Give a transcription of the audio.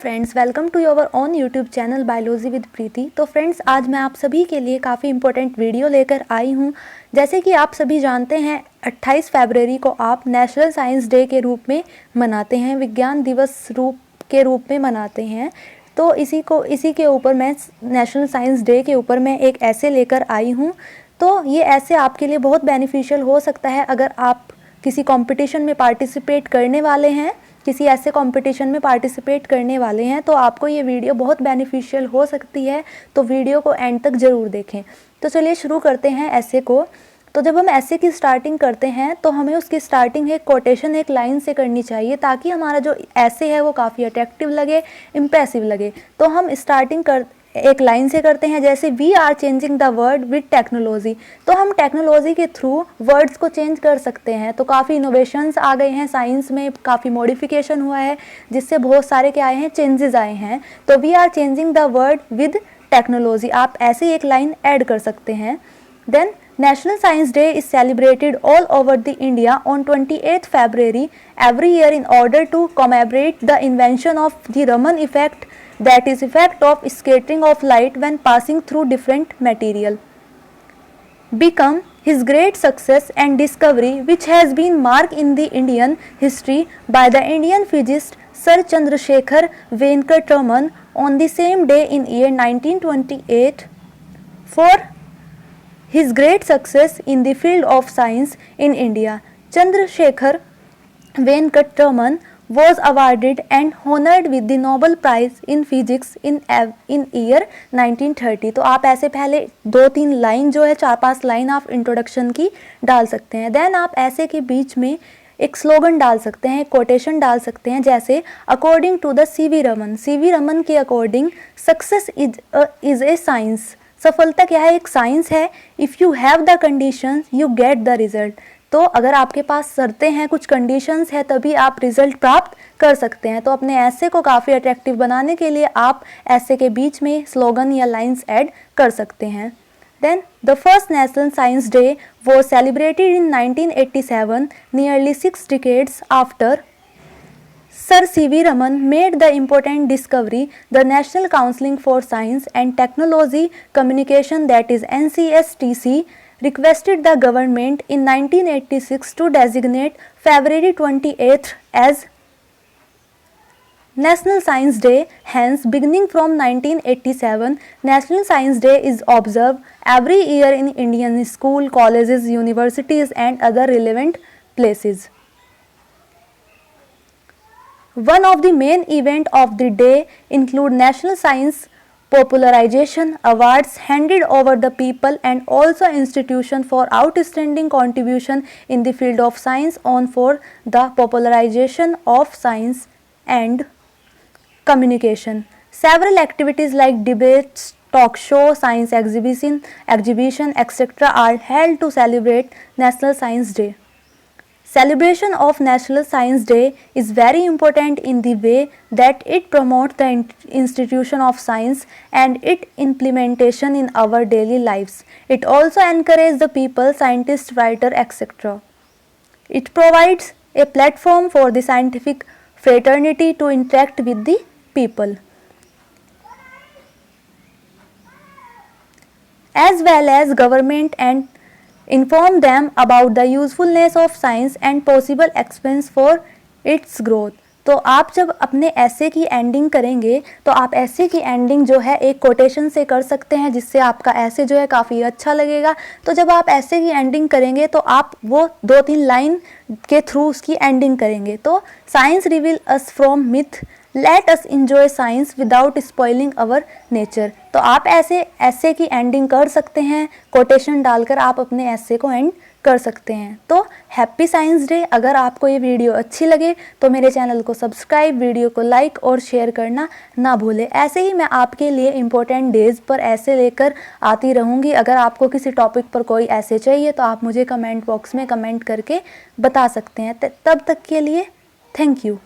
Friends, welcome to your own YouTube channel biology with Preeti. तो friends, आज मैं आप सभी के लिए काफ़ी इंपॉर्टेंट वीडियो लेकर आई हूँ। जैसे कि आप सभी जानते हैं, 28 फरवरी को आप नेशनल साइंस डे के रूप में मनाते हैं, विज्ञान दिवस के रूप में मनाते हैं। तो इसी के ऊपर मैं नेशनल साइंस डे के ऊपर मैं एक ऐसे लेकर आई हूँ। तो ये ऐसे आपके लिए बहुत बेनिफिशियल हो सकता है अगर आप किसी कंपटीशन में पार्टिसिपेट करने वाले हैं, किसी ऐसे कंपटीशन में पार्टिसिपेट करने वाले हैं, तो आपको ये वीडियो बहुत बेनिफिशियल हो सकती है। तो वीडियो को एंड तक ज़रूर देखें। तो चलिए शुरू करते हैं ऐसे को। तो जब हम ऐसे की स्टार्टिंग करते हैं तो हमें उसकी स्टार्टिंग एक कोटेशन, एक लाइन से करनी चाहिए, ताकि हमारा जो ऐसे है वो काफ़ी अट्रैक्टिव लगे, इम्प्रेसिव लगे। तो हम स्टार्टिंग एक लाइन से करते हैं, जैसे we are changing the world with technology. तो हम टेक्नोलॉजी के थ्रू वर्ड्स को चेंज कर सकते हैं। तो काफ़ी इनोवेशंस आ गए हैं साइंस में, काफ़ी मॉडिफिकेशन हुआ है, जिससे बहुत सारे क्या आए हैं, चेंजेस आए हैं। तो we are changing the world with technology, आप ऐसे एक लाइन ऐड कर सकते हैं। Then National Science Day is celebrated all over the India on 28th February every year in order to commemorate the invention of the Raman effect, that is effect of scattering of light when passing through different material. Become his great success and discovery, which has been marked in the Indian history by the Indian physicist Sir Chandrasekhar Venkat Raman on the same day in year 1928. For his great success in the field of science in India, Chandrasekhar Venkat Raman was awarded and honored with the Nobel Prize in Physics in year 1930। तो आप ऐसे पहले 2-3 line जो है, 4-5 line आप introduction की डाल सकते हैं। देन आप ऐसे के बीच में एक स्लोगन डाल सकते हैं, कोटेशन डाल सकते हैं, जैसे according to the CV Raman के according success is a science, सफलता क्या है, एक साइंस है। If you have the conditions you get the result. तो अगर आपके पास शर्तें हैं, कुछ कंडीशंस है, तभी आप रिजल्ट प्राप्त कर सकते हैं। तो अपने ऐसे को काफ़ी अट्रैक्टिव बनाने के लिए आप ऐसे के बीच में स्लोगन या लाइंस ऐड कर सकते हैं। Then the first national science day was celebrated in 1987, nearly 6 decades after Sir C.V. Raman made the important discovery. The National Council for Science and Technology Communication, that is NCSTC, requested the government in 1986 to designate February 28th as National Science Day. Hence, beginning from 1987, National Science Day is observed every year in Indian schools, colleges, universities and other relevant places. One of the main events of the day include National Science Popularization Awards handed over the people and also institution for outstanding contribution in the field of science on for the popularization of science and communication. Several activities like debates, talk show, science exhibition, etc. are held to celebrate National Science Day. Celebration of National Science Day is very important in the way that it promotes the institution of science and its implementation in our daily lives. It also encourages the people, scientists, writers, etc. It provides a platform for the scientific fraternity to interact with the people, as well as government, and inform them about the usefulness of science and possible expense for its growth. तो आप जब अपने ऐसे की ending करेंगे तो आप ऐसे की एंडिंग जो है एक कोटेशन से कर सकते हैं, जिससे आपका ऐसे जो है काफ़ी अच्छा लगेगा। तो जब आप ऐसे की एंडिंग करेंगे तो आप वो 2-3 लाइन के थ्रू उसकी एंडिंग करेंगे। तो science reveal us from myth, let us enjoy science without spoiling our nature. तो आप ऐसे की एंडिंग कर सकते हैं, कोटेशन डालकर आप अपने ऐसे को एंड कर सकते हैं। तो हैप्पी साइंस डे। अगर आपको ये वीडियो अच्छी लगे तो मेरे चैनल को सब्सक्राइब, वीडियो को लाइक और शेयर करना ना भूलें। ऐसे ही मैं आपके लिए इम्पोर्टेंट डेज पर ऐसे लेकर आती रहूँगी। अगर आपको किसी टॉपिक पर कोई ऐसे चाहिए तो आप मुझे कमेंट बॉक्स में कमेंट करके बता सकते हैं। तब तक के लिए थैंक यू।